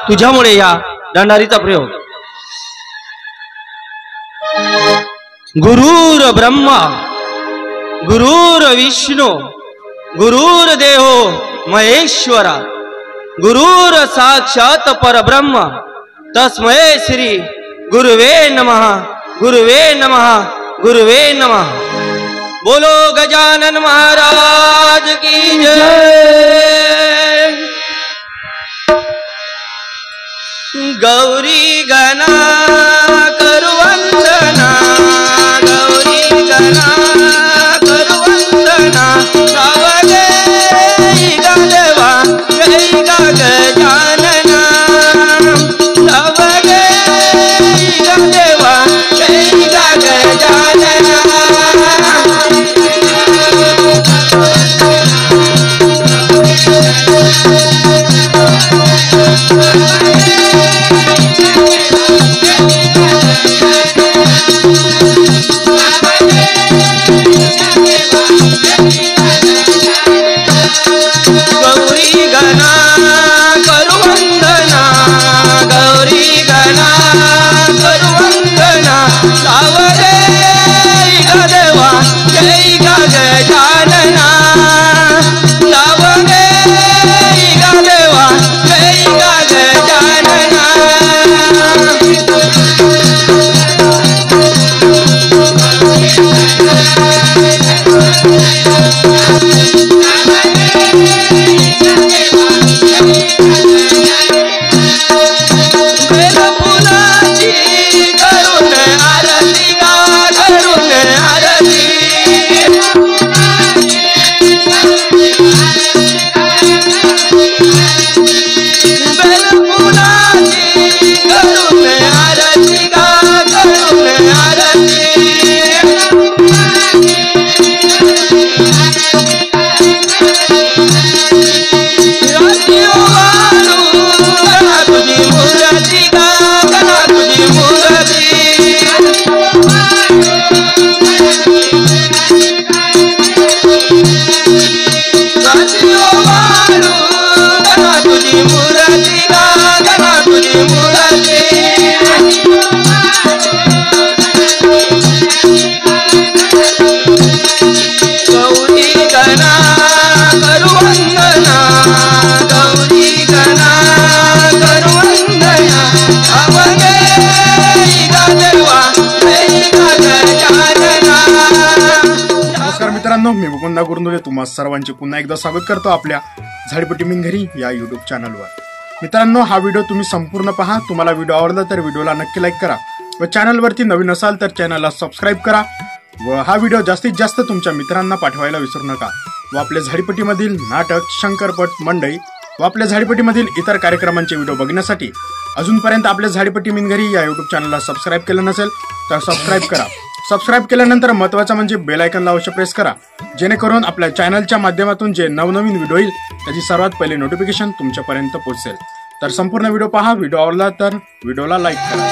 तुझ्यामुळे या दंडारीचा प्रयोग। गुरुर ब्रह्मा गुरुर विष्णू गुरुर्देवो महेश्वरा गुरुर साक्षात परब्रह्म तस्मै श्री गुरुवे नमः गुरुवे नमः गुरुवे नमः। बोलो गजानन महाराज की जय। गौरी गणा करू वंदना गौरी गणा करू वंदना सावगे गा देवा जय गा गजानना सावगे गा देवा जय गा गजानना। गौरी गणा करू वंदना गौरी गणा करू वंदना सावरे गा देवा जय गा गजानना सावरे गा देवा जय गा गजानना। मित्रांनो, मी मुकुंदा गुरुंदे तुम्हा सर्वांचे पुन्हा एकदा स्वागत करतो आपल्या झाडीपट्टी मिनघरी या युट्यूब चॅनलवर। मित्रांनो, हा व्हिडिओ तुम्ही संपूर्ण पहा। तुम्हाला व्हिडिओ आवडला तर व्हिडिओला नक्की लाईक करा व चॅनलवरती नवीन असाल तर चॅनलला सबस्क्राईब करा व हा व्हिडिओ जास्तीत जास्त तुमच्या मित्रांना पाठवायला विसरू नका। व आपल्या झाडीपट्टीमधील नाटक, शंकरपट, मंडई व आपल्या झाडीपट्टीमधील इतर कार्यक्रमांचे व्हिडिओ बघण्यासाठी अजूनपर्यंत आपल्या झाडीपट्टी मिनघरी या युट्यूब चॅनलला सबस्क्राईब केलं नसेल तर सबस्क्राईब करा। सबस्क्राईब केल्यानंतर महत्त्वाचं म्हणजे बेल आयकॉनला अवश्य प्रेस करा, जेणेकरून आपल्या चॅनलच्या माध्यमातून जे नवनवीन व्हिडिओ येईल त्याची सर्वात पहिले नोटिफिकेशन तुमच्यापर्यंत पोहोचेल। तर संपूर्ण व्हिडिओ पहा। व्हिडिओ आवडला तर व्हिडिओला लाईक करा।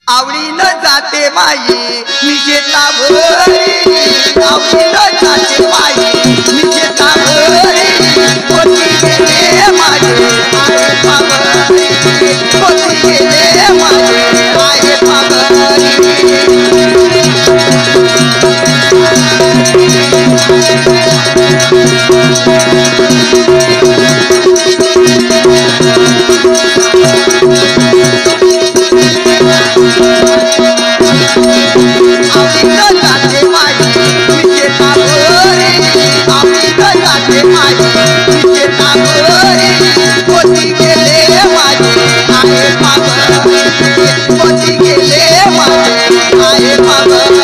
आवडीनं जाते माई मी शेतावरी आवडीनं जाते माई मी शेतावरी कोणी गेले माझे आहे पावरी कोणी गेले माझे आहे पावरी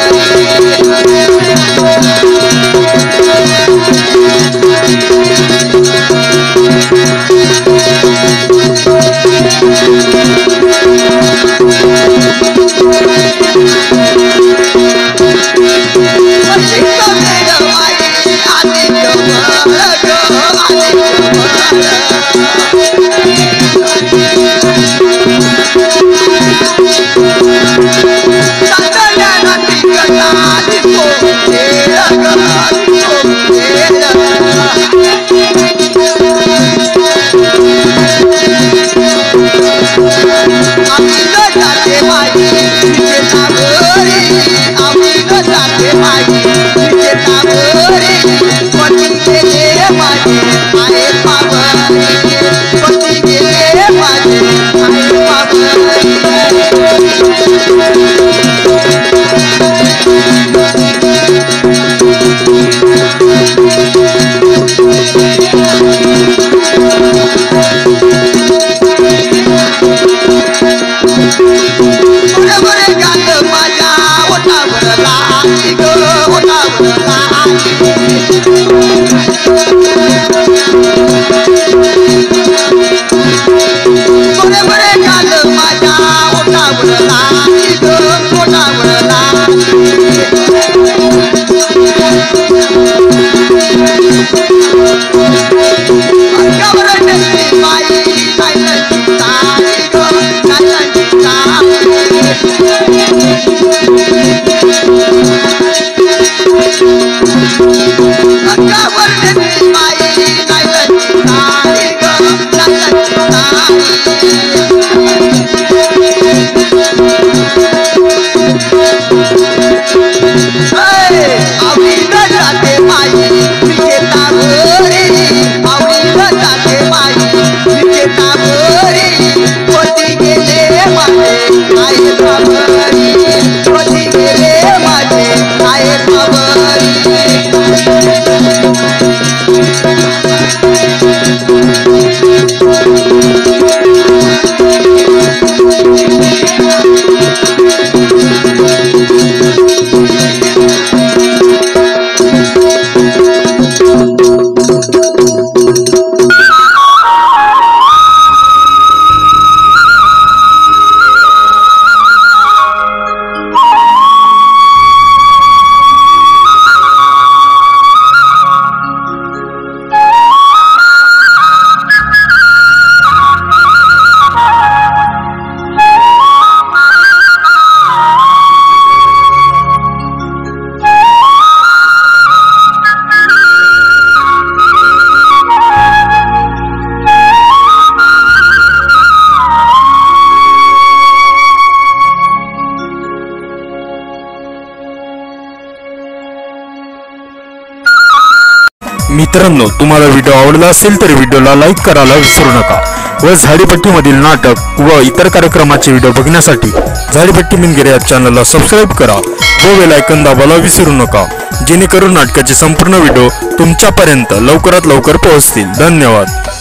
मित्रांनो, तुम्हाला व्हिडिओ आवडला असेल तर व्हिडिओला लाईक करायला विसरू नका व झाडीपट्टीमधील नाटक व इतर कार्यक्रमाचे व्हिडिओ बघण्यासाठी झाडीपट्टी मिनगिरे या चॅनलला सबस्क्राईब करा व बेल आयकॉन दाबायला विसरू नका, जेणेकरून नाटकाचे संपूर्ण व्हिडिओ तुमच्यापर्यंत लवकरात लवकर पोहोचतील. धन्यवाद.